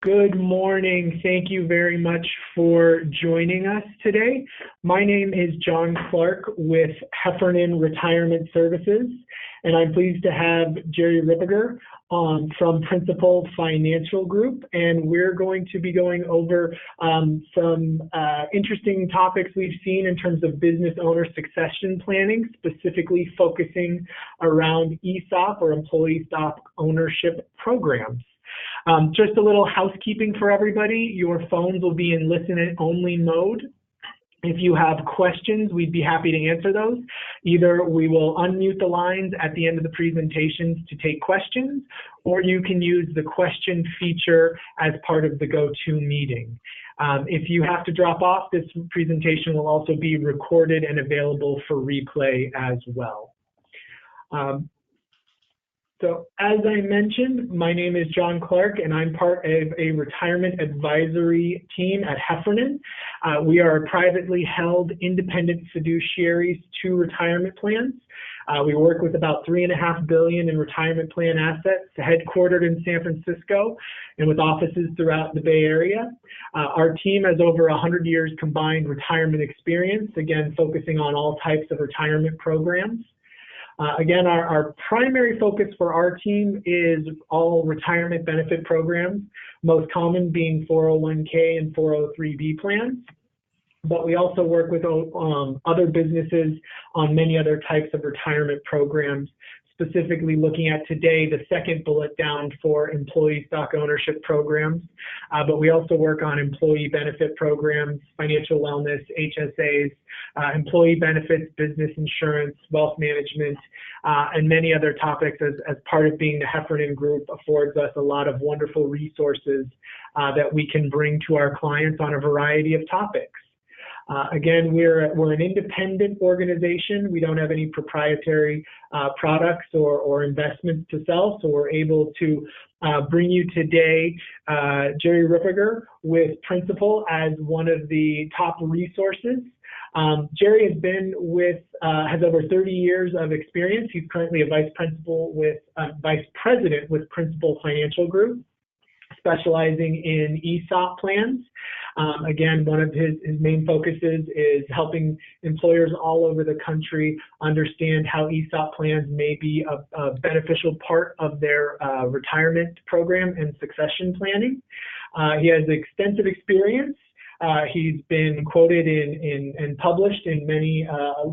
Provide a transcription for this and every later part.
Good morning. Thank you very much for joining us today. My name is John Clark with Heffernan Retirement Services, and I'm pleased to have Jerry Rippiger from Principal Financial Group, and we're going to be going over some interesting topics we've seen in terms of business owner succession planning, specifically focusing around ESOP or employee stock ownership programs. Just a little housekeeping for everybody. Your phones will be in listen-only mode. If you have questions, we'd be happy to answer those. Either we will unmute the lines at the end of the presentations to take questions, or you can use the question feature as part of the GoToMeeting. If you have to drop off, this presentation will also be recorded and available for replay as well. So as I mentioned, my name is John Clark, and I'm part of a retirement advisory team at Heffernan. We are privately held independent fiduciaries to retirement plans. We work with about $3.5 billion in retirement plan assets, headquartered in San Francisco and with offices throughout the Bay Area. Our team has over 100 years combined retirement experience, again, focusing on all types of retirement programs. Again, our primary focus for our team is all retirement benefit programs, most common being 401k and 403b plans. But we also work with other businesses on many other types of retirement programs, specifically looking at today the second bullet down for employee stock ownership programs. But we also work on employee benefit programs, financial wellness, HSAs, employee benefits, business insurance, wealth management, and many other topics as part of being the Heffernan Group affords us a lot of wonderful resources that we can bring to our clients on a variety of topics. Again, we're an independent organization. We don't have any proprietary products or investments to sell, so we're able to bring you today Jerry Rippiger with Principal as one of the top resources. Jerry has over 30 years of experience. He's currently a vice president with Principal Financial Group, specializing in ESOP plans. Again, one of his main focuses is helping employers all over the country understand how ESOP plans may be a beneficial part of their retirement program and succession planning. He has extensive experience. He's been quoted and published in many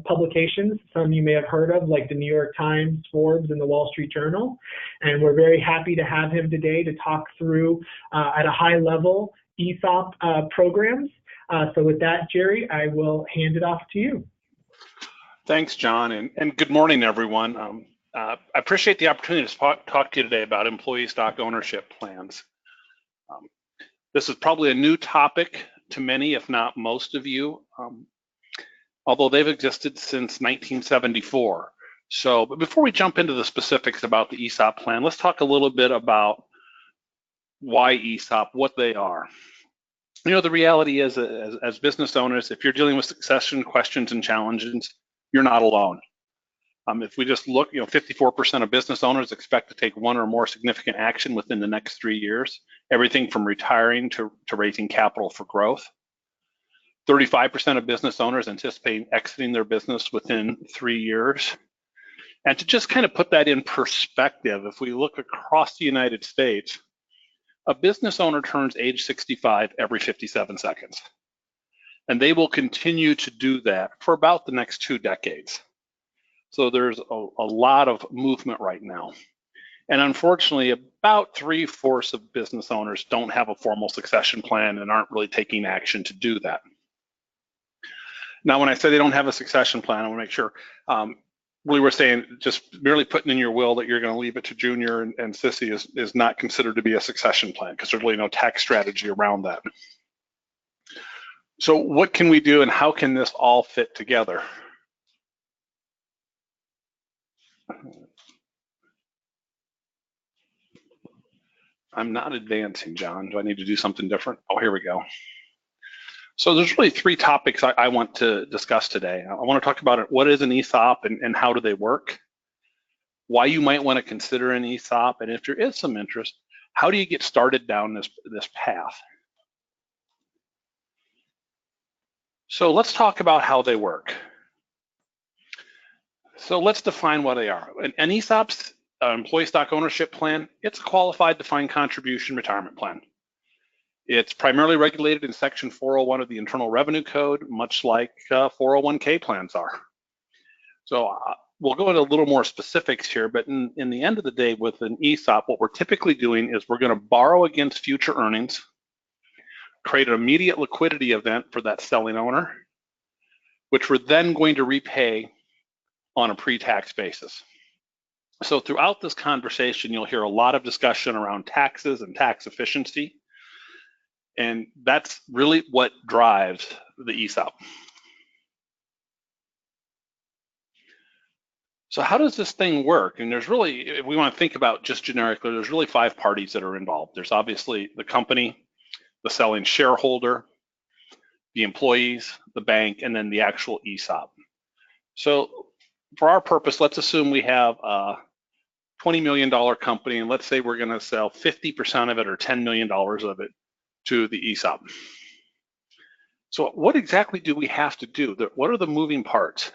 publications, some you may have heard of, like the New York Times, Forbes, and the Wall Street Journal. And we're very happy to have him today to talk through, at a high level, ESOP programs. So with that, Jerry, I will hand it off to you. Thanks, John, and good morning, everyone. I appreciate the opportunity to talk to you today about employee stock ownership plans. This is probably a new topic to many, if not most of you, although they've existed since 1974. But before we jump into the specifics about the ESOP plan, let's talk a little bit about why ESOP, what they are. You know, the reality is, as business owners, if you're dealing with succession questions and challenges, you're not alone. If we just look, 54% of business owners expect to take one or more significant action within the next 3 years, everything from retiring to raising capital for growth. 35% of business owners anticipate exiting their business within 3 years. And to just kind of put that in perspective, if we look across the United States, a business owner turns age 65 every 57 seconds. And they will continue to do that for about the next 2 decades. So there's a lot of movement right now. And unfortunately, about 3/4 of business owners don't have a formal succession plan and aren't really taking action to do that. Now, when I say they don't have a succession plan, I want to make sure, really we're saying just merely putting in your will that you're going to leave it to Junior and Sissy is not considered to be a succession plan, because there's really no tax strategy around that. So what can we do, and how can this all fit together? I'm not advancing, John. Do I need to do something different? Oh, here we go. So there's really 3 topics I want to discuss today. I want to talk about what is an ESOP and how do they work, why you might want to consider an ESOP, and if there is some interest, How do you get started down this path? So let's talk about how they work. So let's define what they are. An ESOP's employee stock ownership plan, it's a qualified defined contribution retirement plan. It's primarily regulated in Section 401 of the Internal Revenue Code, much like 401k plans are. So we'll go into a little more specifics here, but in the end of the day with an ESOP, what we're typically doing is we're going to borrow against future earnings, create an immediate liquidity event for that selling owner, which we're then going to repay on a pre-tax basis. So throughout this conversation, you'll hear a lot of discussion around taxes and tax efficiency. And that's really what drives the ESOP. So how does this thing work? And there's really, if we want to think about just generically, there's really 5 parties that are involved. There's obviously the company, the selling shareholder, the employees, the bank, and then the actual ESOP. So for our purpose, let's assume we have a $20 million company, and let's say we're going to sell 50% of it or $10 million of it to the ESOP. So what exactly do we have to do? What are the moving parts?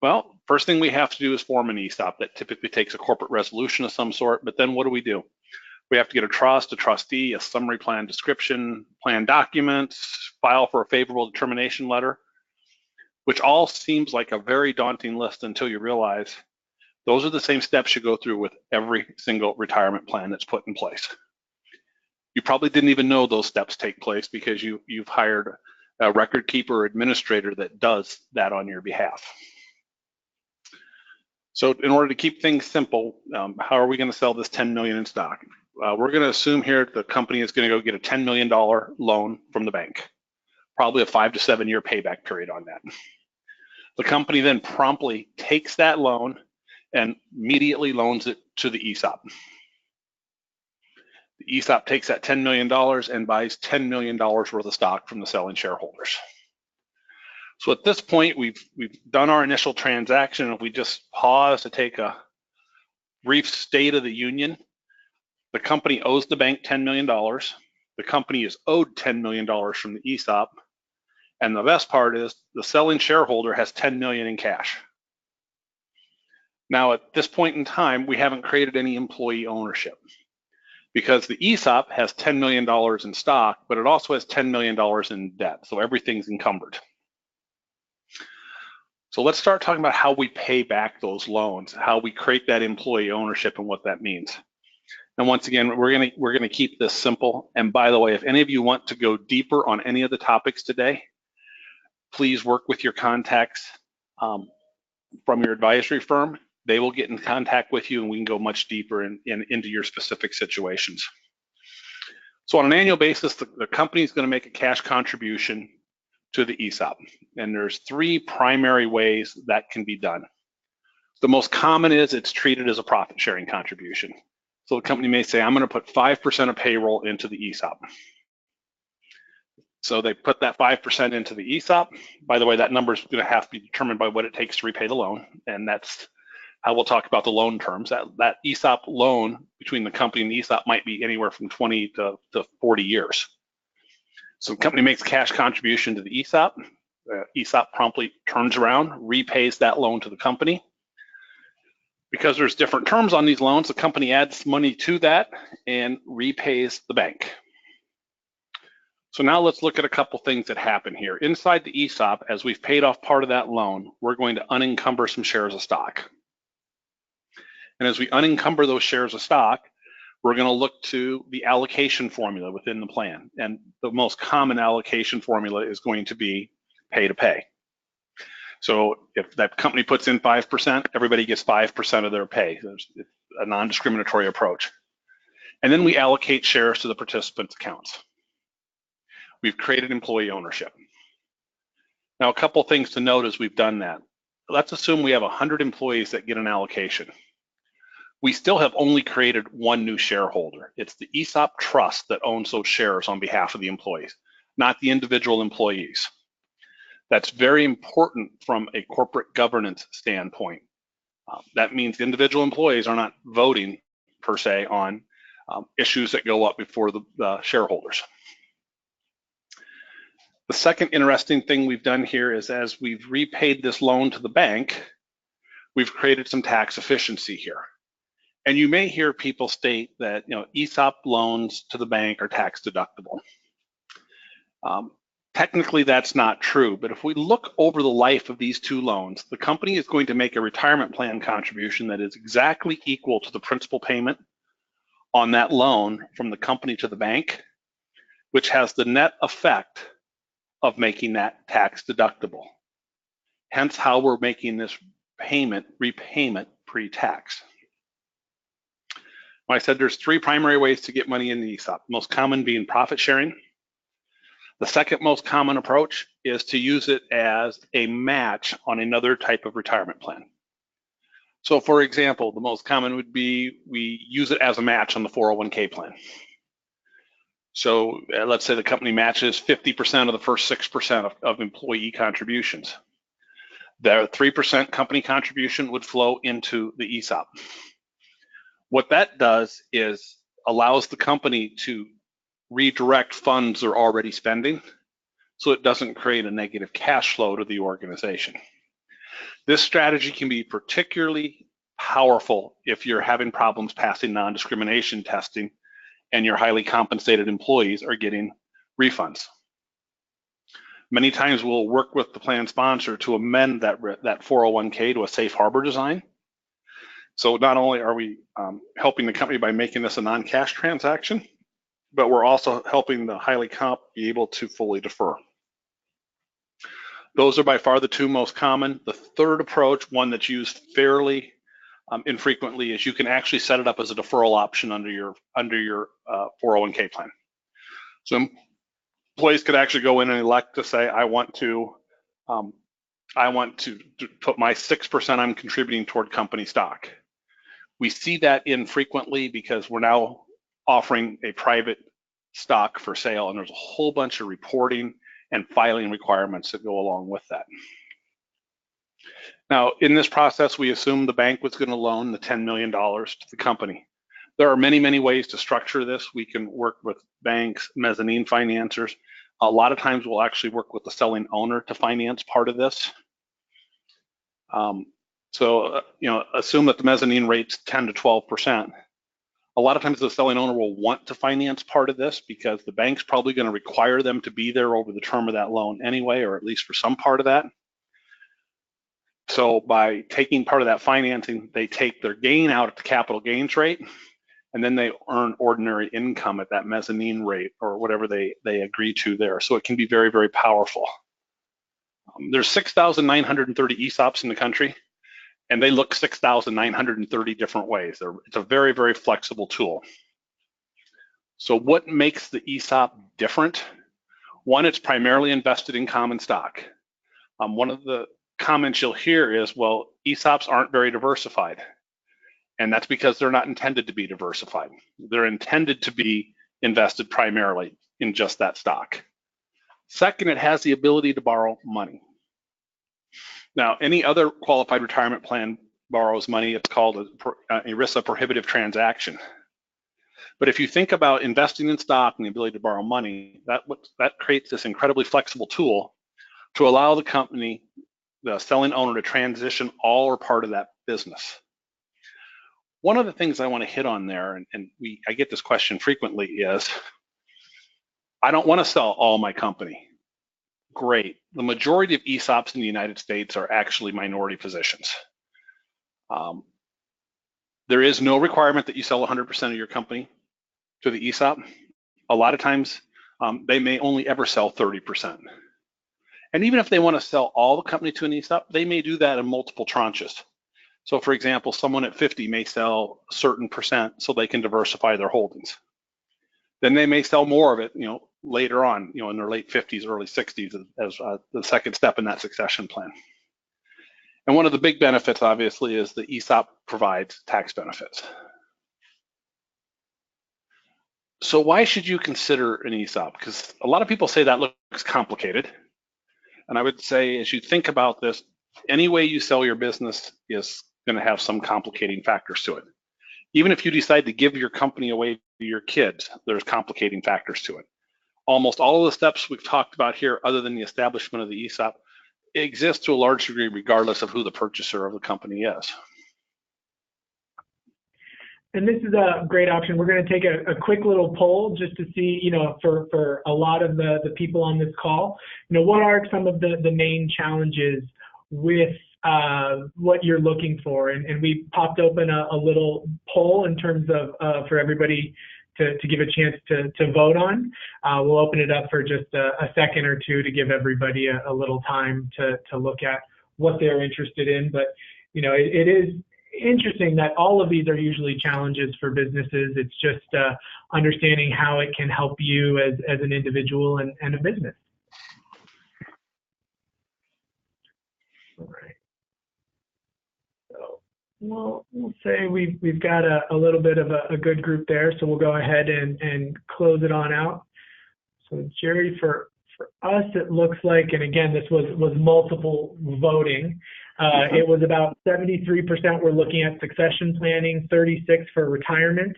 Well, first thing we have to do is form an ESOP. That typically takes a corporate resolution of some sort, but then what do? We have to get a trust, a trustee, a summary plan description, plan documents, file for a favorable determination letter, which all seems like a very daunting list until you realize those are the same steps you go through with every single retirement plan that's put in place. You probably didn't even know those steps take place because you've hired a record keeper or administrator that does that on your behalf. So in order to keep things simple, how are we going to sell this 10 million in stock? We're going to assume here the company is going to go get a $10 million loan from the bank, probably a 5 to 7 year payback period on that. The company then promptly takes that loan and immediately loans it to the ESOP. The ESOP takes that $10 million and buys $10 million worth of stock from the selling shareholders. So at this point, we've done our initial transaction. If we just pause to take a brief state of the union, the company owes the bank $10 million. The company is owed $10 million from the ESOP. And the best part is the selling shareholder has $10 million in cash. Now, at this point in time, we haven't created any employee ownership because the ESOP has $10 million in stock, but it also has $10 million in debt. So everything's encumbered. So let's start talking about how we pay back those loans, how we create that employee ownership and what that means. And once again, we're gonna keep this simple. And by the way, if any of you want to go deeper on any of the topics today, please work with your contacts from your advisory firm. They will get in contact with you and we can go much deeper into your specific situations. So on an annual basis, the company is going to make a cash contribution to the ESOP. And there's 3 primary ways that can be done. The most common is it's treated as a profit sharing contribution. So the company may say, I'm going to put 5% of payroll into the ESOP. So they put that 5% into the ESOP. By the way, that number is going to have to be determined by what it takes to repay the loan. And that's how we'll talk about the loan terms. That ESOP loan between the company and the ESOP might be anywhere from 20 to 40 years. So the company makes a cash contribution to the ESOP. The ESOP promptly turns around, repays that loan to the company. Because there's different terms on these loans, the company adds money to that and repays the bank. So now let's look at a couple things that happen here. Inside the ESOP, as we've paid off part of that loan, we're going to unencumber some shares of stock. And as we unencumber those shares of stock, we're going to look to the allocation formula within the plan. And the most common allocation formula is going to be pay to pay. So if that company puts in 5%, everybody gets 5% of their pay. There's a non-discriminatory approach. And then we allocate shares to the participants' accounts. We've created employee ownership. Now, a couple things to note as we've done that. Let's assume we have 100 employees that get an allocation. We still have only created 1 new shareholder. It's the ESOP trust that owns those shares on behalf of the employees, not the individual employees. That's very important from a corporate governance standpoint. That means the individual employees are not voting per se on issues that go up before the shareholders. The second interesting thing we've done here is as we've repaid this loan to the bank, we've created some tax efficiency here. And you may hear people state that ESOP loans to the bank are tax deductible. Technically, that's not true, but if we look over the life of these two loans, the company is going to make a retirement plan contribution that is exactly equal to the principal payment on that loan from the company to the bank, which has the net effect of making that tax deductible. Hence how we're making this repayment pre-tax. I said there's three primary ways to get money in the ESOP, most common being profit sharing. The second most common approach is to use it as a match on another type of retirement plan. So for example, the most common would be we use it as a match on the 401k plan. So let's say the company matches 50% of the first 6% of employee contributions. The 3% company contribution would flow into the ESOP. What that does is allows the company to redirect funds they're already spending, so it doesn't create a negative cash flow to the organization. This strategy can be particularly powerful if you're having problems passing non-discrimination testing and your highly compensated employees are getting refunds. Many times we'll work with the plan sponsor to amend that 401k to a safe harbor design. So not only are we helping the company by making this a non-cash transaction, but we're also helping the highly comp be able to fully defer. Those are by far the two most common. The third approach, one that's used fairly infrequently, is you can actually set it up as a deferral option under your 401k plan. So employees could actually go in and elect to say, I want to put my 6% I'm contributing toward company stock. We see that infrequently because we're now offering a private stock for sale, and there's a whole bunch of reporting and filing requirements that go along with that. Now, in this process, we assumed the bank was going to loan the $10 million to the company. There are many, many ways to structure this. We can work with banks, mezzanine financiers. A lot of times we'll actually work with the selling owner to finance part of this. Assume that the mezzanine rate's 10 to 12%. A lot of times the selling owner will want to finance part of this because the bank's probably going to require them to be there over the term of that loan anyway, or at least for some part of that. So by taking part of that financing, they take their gain out at the capital gains rate, and then they earn ordinary income at that mezzanine rate or whatever they agree to there. So it can be very, very powerful. There's 6,930 ESOPs in the country, and they look 6,930 different ways. It's a very, very flexible tool. So what makes the ESOP different? One, it's primarily invested in common stock. One of the comments you'll hear is, well, ESOPs aren't very diversified. And that's because they're not intended to be diversified. They're intended to be invested primarily in just that stock. Second, it has the ability to borrow money. Now, any other qualified retirement plan borrows money. It's called an ERISA prohibitive transaction. But if you think about investing in stock and the ability to borrow money, that creates this incredibly flexible tool to allow the company, the selling owner, to transition all or part of that business. One of the things I want to hit on there, and I get this question frequently, is I don't want to sell all my company. Great. The majority of ESOPs in the United States are actually minority positions. There is no requirement that you sell 100% of your company to the ESOP. A lot of times, they may only ever sell 30%. And even if they want to sell all the company to an ESOP, they may do that in multiple tranches. So for example, someone at 50 may sell a certain percent so they can diversify their holdings. Then they may sell more of it, later on, in their late 50s, early 60s as the second step in that succession plan. And one of the big benefits, obviously, is the ESOP provides tax benefits. So why should you consider an ESOP? Because a lot of people say that looks complicated. And I would say, as you think about this, any way you sell your business is going to have some complicating factors to it. Even if you decide to give your company away to your kids, there's complicating factors to it. Almost all of the steps we've talked about here, other than the establishment of the ESOP, exist to a large degree regardless of who the purchaser of the company is. And this is a great option. We're going to take a quick little poll just to see, for a lot of the people on this call, what are some of the main challenges with what you're looking for? And we popped open a little poll in terms of for everybody to give a chance to vote on. We'll open it up for just a second or two to give everybody a little time to look at what they're interested in. But, it is interesting that all of these are usually challenges for businesses. It's just understanding how it can help you as an individual and a business. All right. So we'll say we've got a little bit of a good group there. So we'll go ahead and close it on out. So Jerry, for us, it looks like, and again, this was multiple voting. It was about 73% were looking at succession planning, 36% for retirement.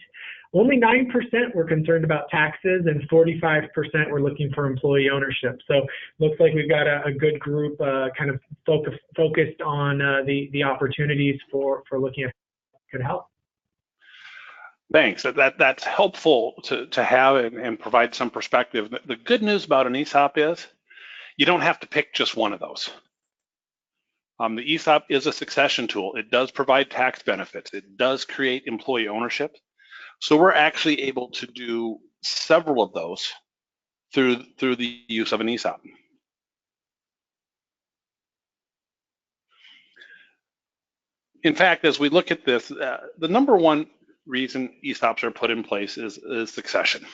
Only 9% were concerned about taxes, and 45% were looking for employee ownership. So looks like we've got a good group kind of focused on the opportunities for looking at could help. Thanks. That's helpful to have and provide some perspective. The good news about an ESOP is you don't have to pick just one of those. The ESOP is a succession tool. It does provide tax benefits. It does create employee ownership. So we're actually able to do several of those through the use of an ESOP. In fact, as we look at this, the number one reason ESOPs are put in place is succession.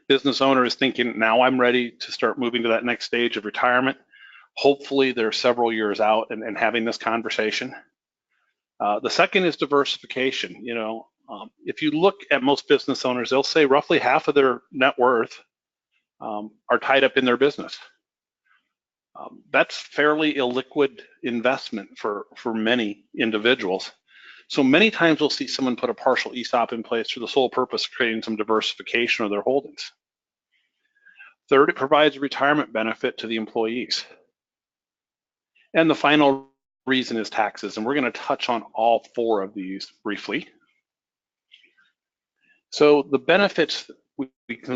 Business owner is thinking, now I'm ready to start moving to that next stage of retirement. Hopefully they're several years out and having this conversation. The second is diversification. If you look at most business owners, they'll say roughly half of their net worth are tied up in their business. That's fairly illiquid investment for many individuals. So many times we'll see someone put a partial ESOP in place for the sole purpose of creating some diversification of their holdings. Third, it provides a retirement benefit to the employees. And the final reason is taxes, and we're going to touch on all four of these briefly. So the benefits,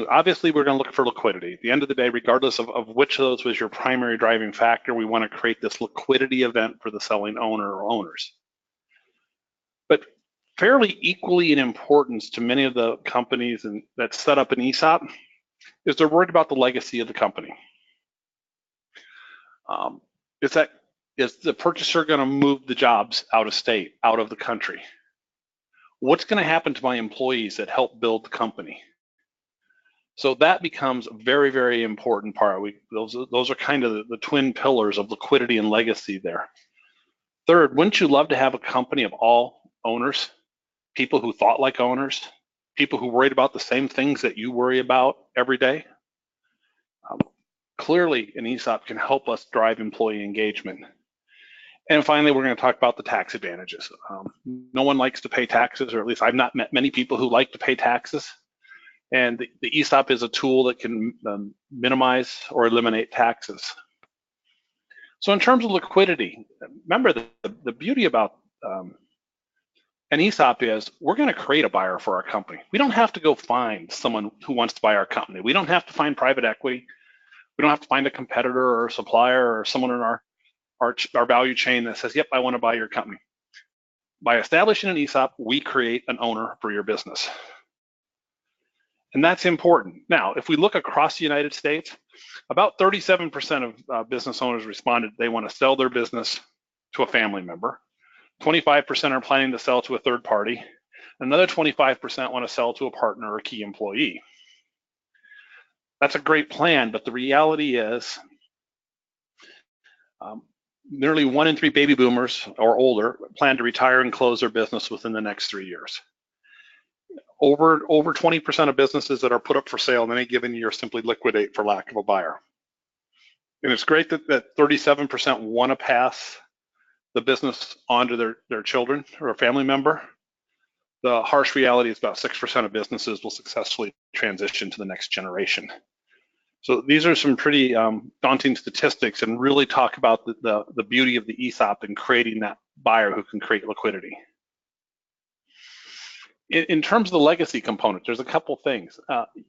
obviously we're going to look for liquidity. At the end of the day, regardless of which of those was your primary driving factor, we want to create this liquidity event for the selling owner or owners. But fairly equally in importance to many of the companies that set up an ESOP is they're worried about the legacy of the company. Is the purchaser going to move the jobs out of state, out of the country? What's going to happen to my employees that help build the company? So that becomes a very, very important part. Those are kind of the twin pillars of liquidity and legacy there. Third, wouldn't you love to have a company of all owners, people who thought like owners, people who worried about the same things that you worry about every day? Clearly, an ESOP can help us drive employee engagement. And finally, we're going to talk about the tax advantages. No one likes to pay taxes, or at least I've not met many people who like to pay taxes. And the ESOP is a tool that can minimize or eliminate taxes. So in terms of liquidity, remember the beauty about an ESOP is we're going to create a buyer for our company. We don't have to go find someone who wants to buy our company. We don't have to find private equity. We don't have to find a competitor or a supplier or someone in our value chain that says, yep, I want to buy your company. By establishing an ESOP, we create an owner for your business. And that's important. Now, if we look across the United States, about 37% of business owners responded they want to sell their business to a family member. 25% are planning to sell to a third party. Another 25% want to sell to a partner or key employee. That's a great plan, but the reality is nearly 1 in 3 baby boomers or older plan to retire and close their business within the next 3 years. Over 20% of businesses that are put up for sale in any given year simply liquidate for lack of a buyer. And it's great that 37% want to pass the business on to their children or a family member. The harsh reality is about 6% of businesses will successfully transition to the next generation. So these are some pretty daunting statistics and really talk about the beauty of the ESOP in creating that buyer who can create liquidity. In terms of the legacy component, there's a couple things.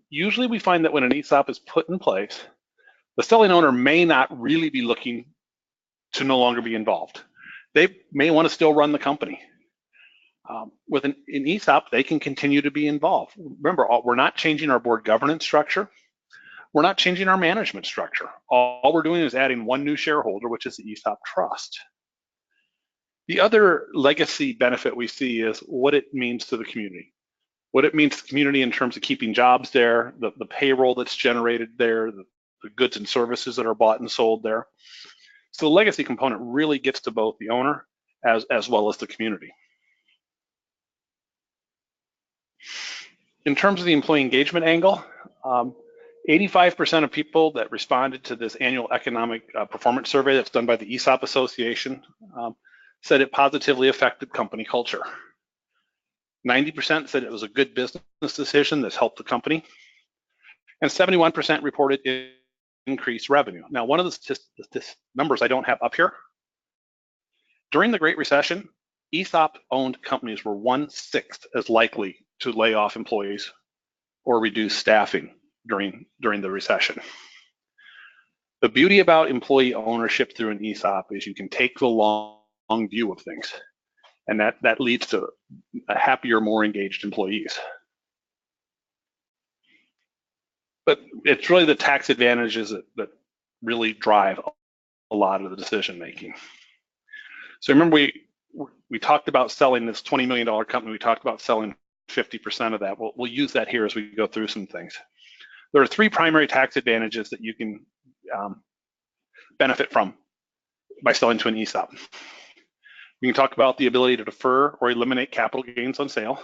Usually we find that when an ESOP is put in place, the selling owner may not really be looking to no longer be involved. They may want to still run the company. With an ESOP, they can continue to be involved. Remember, we're not changing our board governance structure. We're not changing our management structure. All we're doing is adding one new shareholder, which is the ESOP trust. The other legacy benefit we see is what it means to the community. What it means to the community in terms of keeping jobs there, the payroll that's generated there, the goods and services that are bought and sold there. So the legacy component really gets to both the owner as well as the community. In terms of the employee engagement angle, 85% of people that responded to this annual economic performance survey that's done by the ESOP Association said it positively affected company culture. 90% said it was a good business decision that's helped the company. And 71% reported increased revenue. Now, one of the numbers I don't have up here, during the Great Recession, ESOP-owned companies were 1/6 as likely to lay off employees or reduce staffing during the recession. The beauty about employee ownership through an ESOP is you can take the long view of things, and that leads to a happier, more engaged employees. But it's really the tax advantages that really drive a lot of the decision making. So remember, we talked about selling this $20 million company. We talked about selling 50% of that. We'll use that here as we go through some things. There are 3 primary tax advantages that you can benefit from by selling to an ESOP. We can talk about the ability to defer or eliminate capital gains on sale.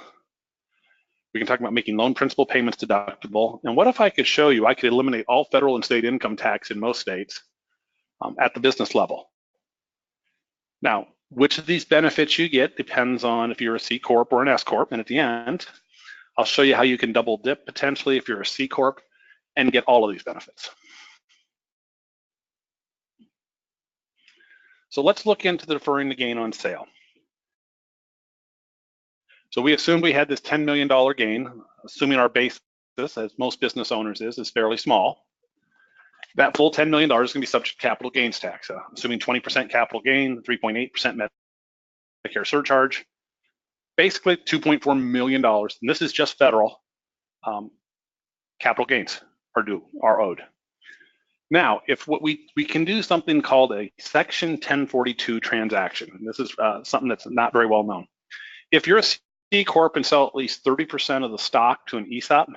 We can talk about making loan principal payments deductible. And what if I could show you I could eliminate all federal and state income tax in most states at the business level? Now, which of these benefits you get depends on if you're a C Corp or an S Corp. And at the end, I'll show you how you can double dip potentially if you're a C Corp and get all of these benefits. So let's look into the deferring the gain on sale. So we assumed we had this $10 million gain, assuming our basis, as most business owners is fairly small. That full $10 million is going to be subject to capital gains tax, assuming 20% capital gain, 3.8% Medicare surcharge, basically $2.4 million. And this is just federal capital gains are owed. Now, if we can do something called a Section 1042 transaction, and this is something that's not very well known. If you're a C Corp and sell at least 30% of the stock to an ESOP,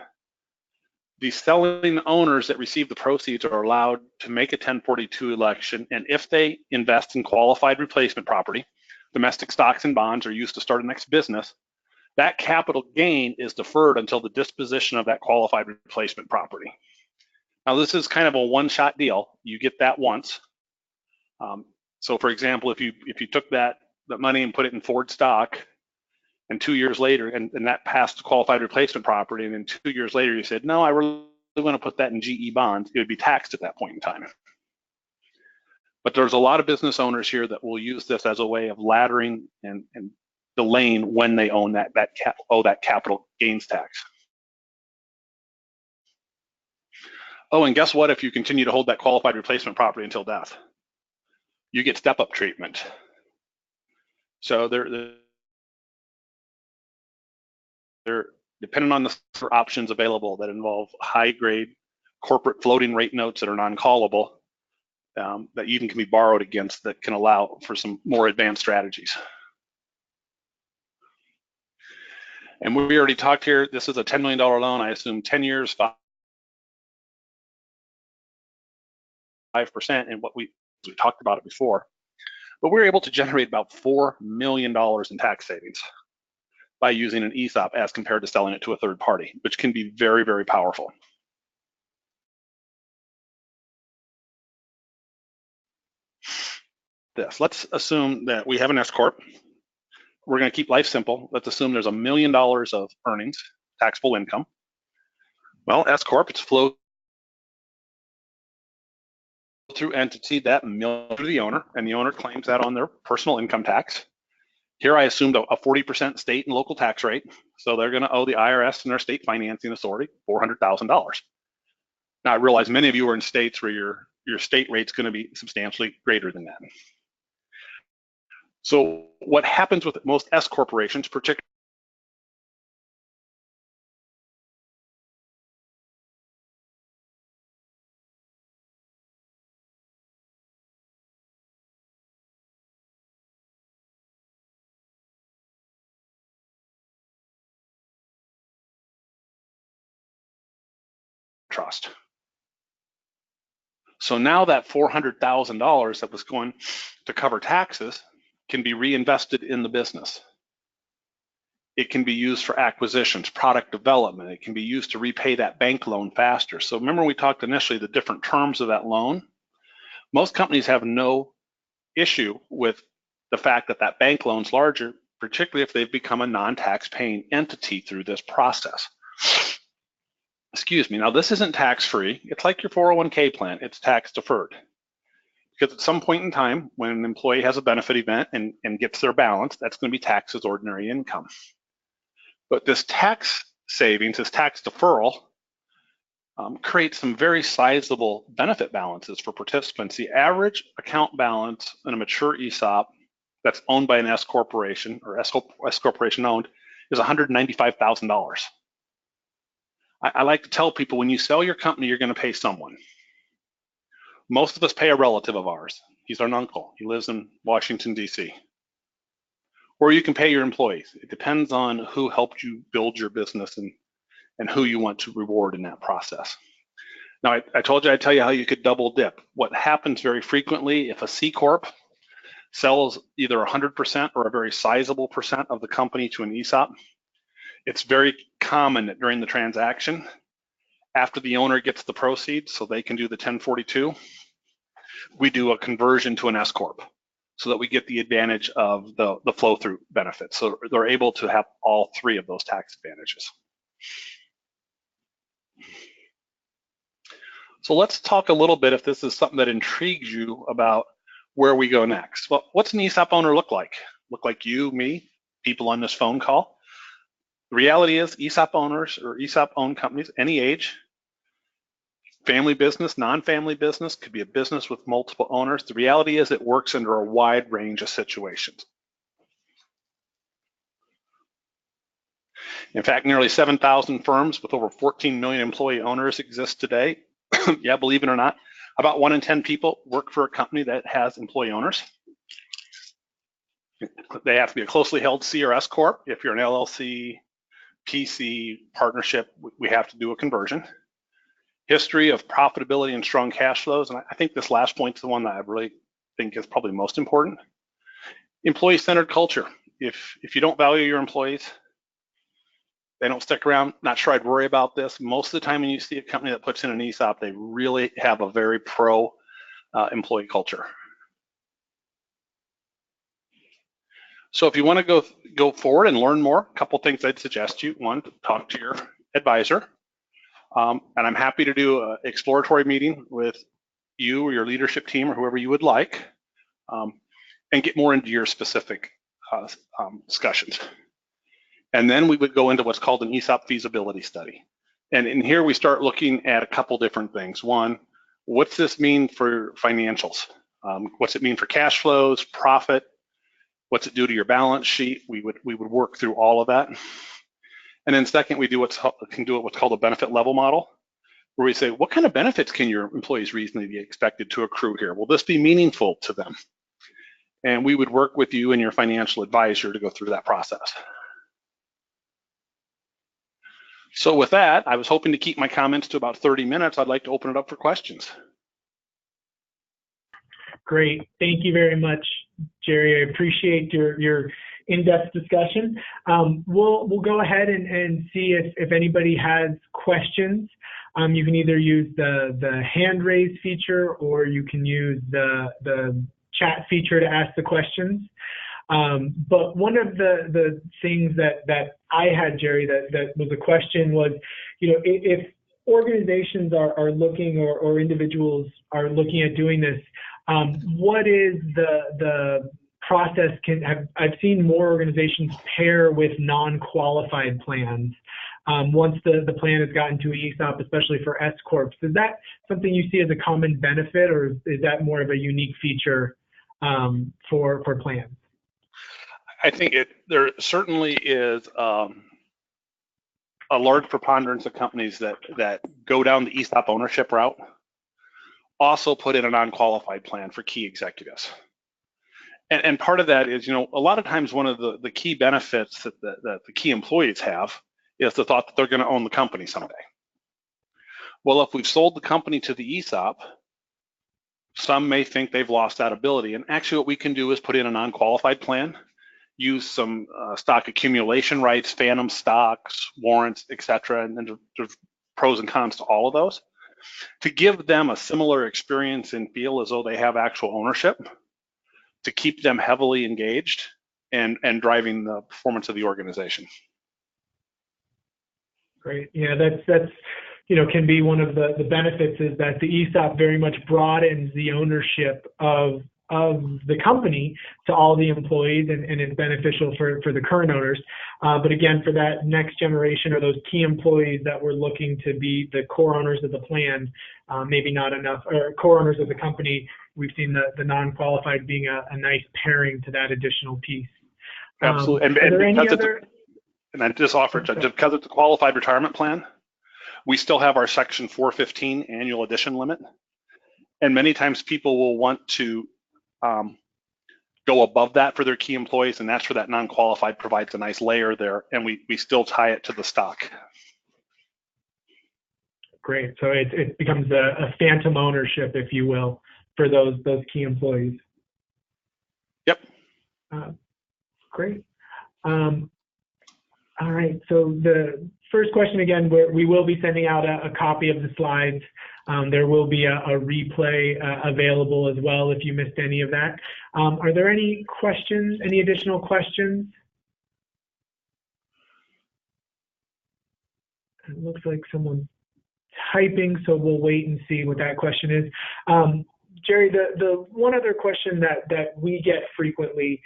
the selling owners that receive the proceeds are allowed to make a 1042 election, and if they invest in qualified replacement property, domestic stocks and bonds are used to start a next business, that capital gain is deferred until the disposition of that qualified replacement property. Now, this is kind of a one-shot deal. You get that once. So, for example, if you took that money and put it in Ford stock, and 2 years later, and that passed qualified replacement property, and then 2 years later you said, no, I really want to put that in GE bonds, it would be taxed at that point in time. But there's a lot of business owners here that will use this as a way of laddering and delaying when they own that capital gains tax. Oh, and guess what? If you continue to hold that qualified replacement property until death, you get step-up treatment. So they're depending on the options available that involve high-grade corporate floating rate notes that are non-callable that even can be borrowed against, that can allow for some more advanced strategies. And we already talked here, this is a $10 million loan. I assume 10 years, 5%, and we talked about it before. But we were able to generate about $4 million in tax savings by using an ESOP as compared to selling it to a third party, which can be very, very powerful. Let's assume that we have an S Corp. we're going to keep life simple. Let's assume there's $1 million of earnings, taxable income. Well, S Corp, it's flow through entity, that million to the owner, and the owner claims that on their personal income tax. Here I assumed a 40% state and local tax rate, so they're going to owe the IRS and their state financing authority $400,000. Now I realize many of you are in states where your state rate's going to be substantially greater than that. So what happens with most S corporations, particularly trust. So now that $400,000 that was going to cover taxes can be reinvested in the business. It can be used for acquisitions, product development. It can be used to repay that bank loan faster. So remember we talked initially the different terms of that loan? Most companies have no issue with the fact that that bank loan's larger, particularly if they've become a non-tax paying entity through this process. Excuse me, now this isn't tax-free. It's like your 401k plan, it's tax deferred. Because at some point in time, when an employee has a benefit event and gets their balance, that's going to be taxed as ordinary income. But this tax savings, this tax deferral, creates some very sizable benefit balances for participants. The average account balance in a mature ESOP that's owned by an S corporation or S corporation owned is $195,000. I like to tell people when you sell your company, you're going to pay someone. Most of us pay a relative of ours. He's an uncle. He lives in Washington, D.C. Or you can pay your employees. It depends on who helped you build your business and who you want to reward in that process. Now, I told you I'd tell you how you could double dip. What happens very frequently if a C Corp sells either 100% or a very sizable percent of the company to an ESOP, it's very common that during the transaction, after the owner gets the proceeds so they can do the 1042, we do a conversion to an S Corp so that we get the advantage of the flow-through benefits. So they're able to have all three of those tax advantages. So let's talk a little bit, if this is something that intrigues you, about where we go next. Well, what's an ESOP owner look like? Look like you, me, people on this phone call? The reality is ESOP owners or ESOP owned companies, any age, family business, non-family business, could be a business with multiple owners. The reality is it works under a wide range of situations. In fact, nearly 7,000 firms with over 14 million employee owners exist today. Yeah, believe it or not, about 1 in 10 people work for a company that has employee owners. They have to be a closely held C or S Corp. If you're an LLC, PC, partnership, we have to do a conversion. History of profitability and strong cash flows, and I think this last point is the one that I really think is probably most important. Employee-centered culture. If you don't value your employees, they don't stick around. Not sure I'd worry about this. Most of the time when you see a company that puts in an ESOP, they really have a very pro employee culture. So if you want to go forward and learn more, a couple things I'd suggest you. One, talk to your advisor. And I'm happy to do an exploratory meeting with you or your leadership team or whoever you would like, and get more into your specific discussions. And then we would go into what's called an ESOP feasibility study. And in here we start looking at a couple different things. One, what's this mean for financials? What's it mean for cash flows, profit? What's it do to your balance sheet? We would work through all of that. And then second, we do what's called a benefit level model, where we say, what kind of benefits can your employees reasonably be expected to accrue here? Will this be meaningful to them? And we would work with you and your financial advisor to go through that process. So with that, I was hoping to keep my comments to about 30 minutes. I'd like to open it up for questions. Great. Thank you very much, Jerry. I appreciate your in-depth discussion. We'll go ahead and see if anybody has questions. You can either use the hand raise feature or you can use the chat feature to ask the questions. But one of the things that I had, Jerry, that was a question was, if organizations are looking or individuals are looking at doing this, what is the process? I've seen more organizations pair with non-qualified plans once the plan has gotten to ESOP, especially for S corps. Is that something you see as a common benefit, or is that more of a unique feature for plans? I think there certainly is a large preponderance of companies that go down the ESOP ownership route also put in a non-qualified plan for key executives. And part of that is, a lot of times one of the key benefits that the key employees have is the thought that they're going to own the company someday. Well, if we've sold the company to the ESOP, some may think they've lost that ability. And actually what we can do is put in a non-qualified plan, use some stock accumulation rights, phantom stocks, warrants, et cetera, and then there's pros and cons to all of those, to give them a similar experience and feel as though they have actual ownership, to keep them heavily engaged and driving the performance of the organization. Great. Yeah, that's can be one of the benefits, is that the ESOP very much broadens the ownership of the company to all the employees, and it's beneficial for the current owners. But again, for that next generation or those key employees that we're looking to be the core owners of the plan, maybe not enough, or core owners of the company, we've seen the non-qualified being a nice pairing to that additional piece. Absolutely. And I just offered, because it's a qualified retirement plan, we still have our Section 415 annual addition limit. And many times people will want to go above that for their key employees, and that's where that non-qualified provides a nice layer there, and we still tie it to the stock. Great. So it becomes a phantom ownership, if you will, for those key employees. Yep. Great. All right. So the first question, again, we will be sending out a copy of the slides. There will be a replay available as well if you missed any of that. Are there any questions, any additional questions? It looks like someone's typing, so we'll wait and see what that question is. Jerry, the one other question that we get frequently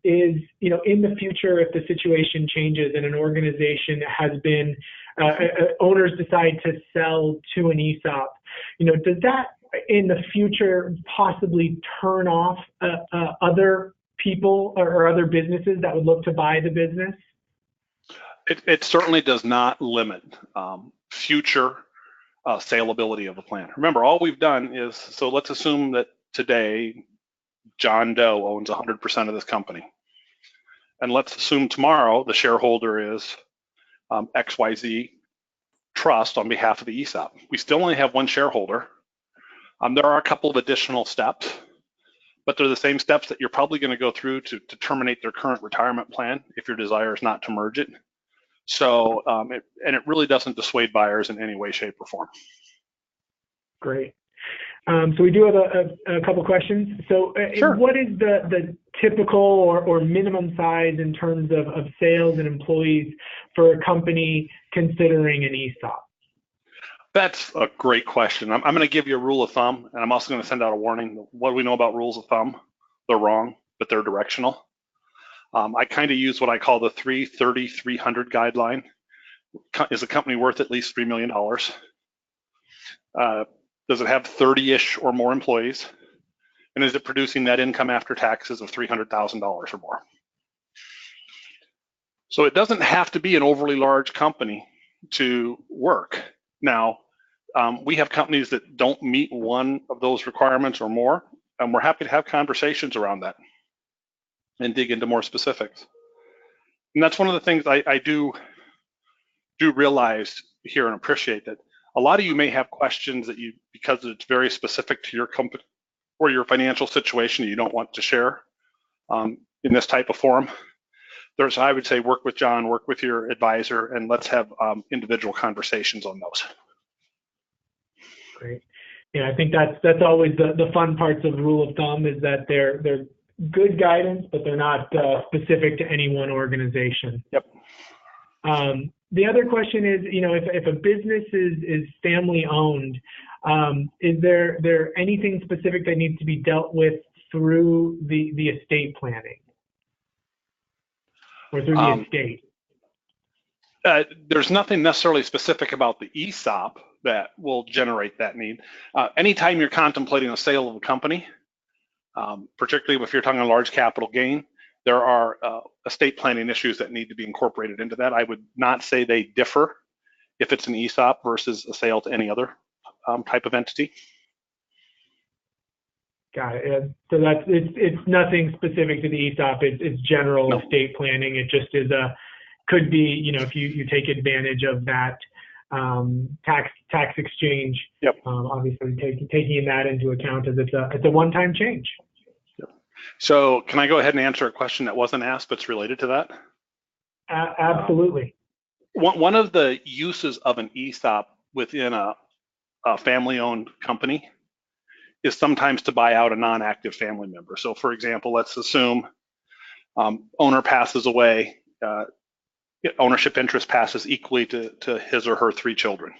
is, in the future, if the situation changes and an organization has been, owners decide to sell to an ESOP, does that in the future possibly turn off other people or other businesses that would look to buy the business? It certainly does not limit future saleability of a plan. Remember, all we've done is, so let's assume that today John Doe owns 100% of this company. And let's assume tomorrow the shareholder is XYZ Trust on behalf of the ESOP. We still only have one shareholder. There are a couple of additional steps, but they're the same steps that you're probably going to go through to terminate their current retirement plan if your desire is not to merge it. So, it really doesn't dissuade buyers in any way, shape, or form. Great. So we do have a couple questions. So Sure. What is the typical or minimum size in terms of sales and employees for a company considering an ESOP? That's a great question. I'm going to give you a rule of thumb, and I'm also going to send out a warning. What do we know about rules of thumb? They're wrong, but they're directional. I kind of use what I call the 330-300 guideline. Is a company worth at least $3 million? Does it have 30-ish or more employees? And is it producing net income after taxes of $300,000 or more? So it doesn't have to be an overly large company to work. Now, we have companies that don't meet one of those requirements or more, and we're happy to have conversations around that and dig into more specifics. And that's one of the things I do realize here and appreciate, that a lot of you may have questions that because it's very specific to your company or your financial situation, you don't want to share in this type of forum. I would say work with John, work with your advisor, and let's have individual conversations on those. Great. Yeah, I think that's always the fun parts of rule of thumb, is that they're good guidance, but they're not specific to any one organization. Yep. The other question is, if a business is family owned, is there anything specific that needs to be dealt with through the estate planning or through the estate? There's nothing necessarily specific about the ESOP that will generate that need. Anytime you're contemplating a sale of a company, particularly if you're talking a large capital gain, there are estate planning issues that need to be incorporated into that. I would not say they differ if it's an ESOP versus a sale to any other type of entity. Got it. So it's nothing specific to the ESOP. It's general estate planning. It just could be, if you take advantage of that tax exchange. Yep. Obviously taking that into account as it's a one-time change. Yep. So can I go ahead and answer a question that wasn't asked but's related to that? Absolutely. One of the uses of an ESOP within a family-owned company is sometimes to buy out a non-active family member. So for example, let's assume owner passes away, ownership interest passes equally to his or her 3 children.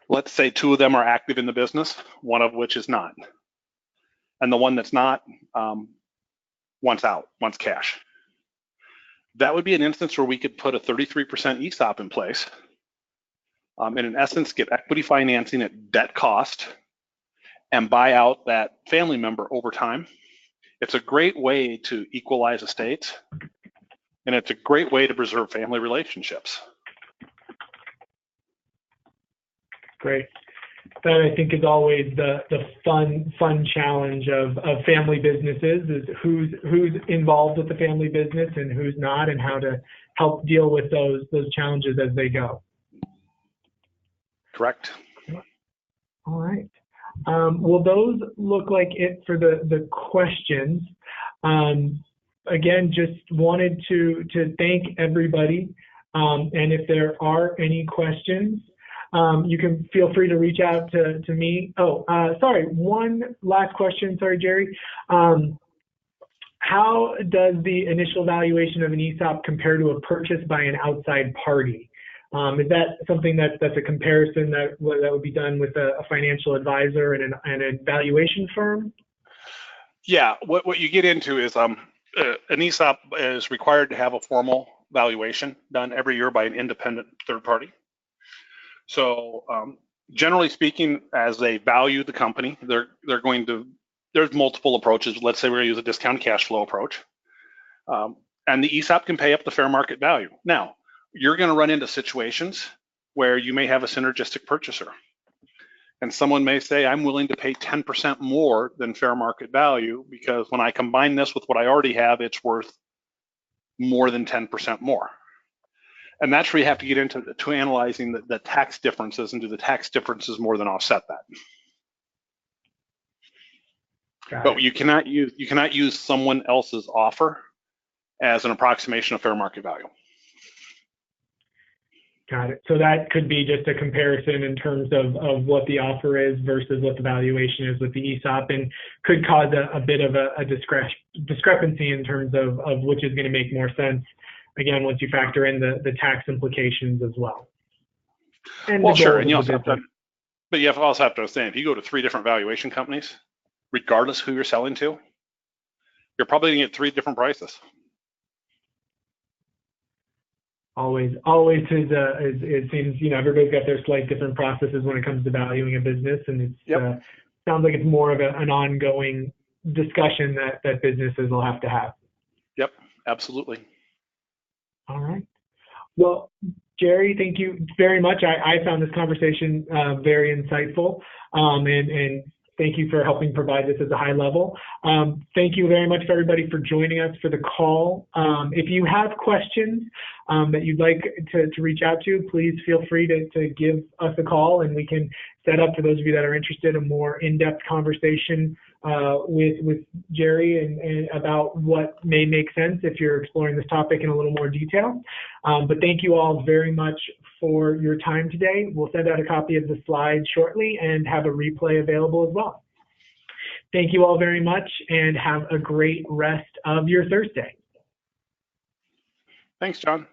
Let's say 2 of them are active in the business, one of which is not. And the one that's not wants out, wants cash. That would be an instance where we could put a 33% ESOP in place and in essence get equity financing at debt cost and buy out that family member over time. It's a great way to equalize estates, and it's a great way to preserve family relationships. Great. That I think is always the fun challenge of family businesses is who's involved with the family business and who's not, and how to help deal with those challenges as they go. Correct. All right. Well, those look like it for the questions. Again, just wanted to thank everybody. And if there are any questions, you can feel free to reach out to me. Oh, sorry, one last question. Sorry, Jerry. How does the initial valuation of an ESOP compare to a purchase by an outside party? Is that something that's a comparison that would be done with a financial advisor and a valuation firm? Yeah, what you get into is an ESOP is required to have a formal valuation done every year by an independent third party. So generally speaking, as they value the company, there's multiple approaches. Let's say we're going to use a discounted cash flow approach. And the ESOP can pay up the fair market value. Now, you're going to run into situations where you may have a synergistic purchaser. And someone may say, I'm willing to pay 10% more than fair market value because when I combine this with what I already have, it's worth more than 10% more. And that's where you have to get into analyzing the tax differences, and do the tax differences more than offset that? But you cannot use someone else's offer as an approximation of fair market value. Got it. So that could be just a comparison in terms of what the offer is versus what the valuation is with the ESOP, and could cause a bit of a discrepancy in terms of which is going to make more sense, again, once you factor in the tax implications as well. And well, sure. And you also also have to understand, if you go to 3 different valuation companies, regardless who you're selling to, you're probably going to get 3 different prices. Always is it seems, everybody's got their slight different processes when it comes to valuing a business, and it sounds like it's more of an ongoing discussion that businesses will have to have. Yep, absolutely. All right. Well, Jerry, thank you very much. I found this conversation very insightful, and thank you for helping provide this at a high level. Thank you very much for everybody for joining us for the call. If you have questions that you'd like to reach out to, please feel free to give us a call, and we can set up, for those of you that are interested, a more in-depth conversation with Jerry and about what may make sense if you're exploring this topic in a little more detail. But thank you all very much for your time today. We'll send out a copy of the slides shortly and have a replay available as well. Thank you all very much and have a great rest of your Thursday. Thanks, John.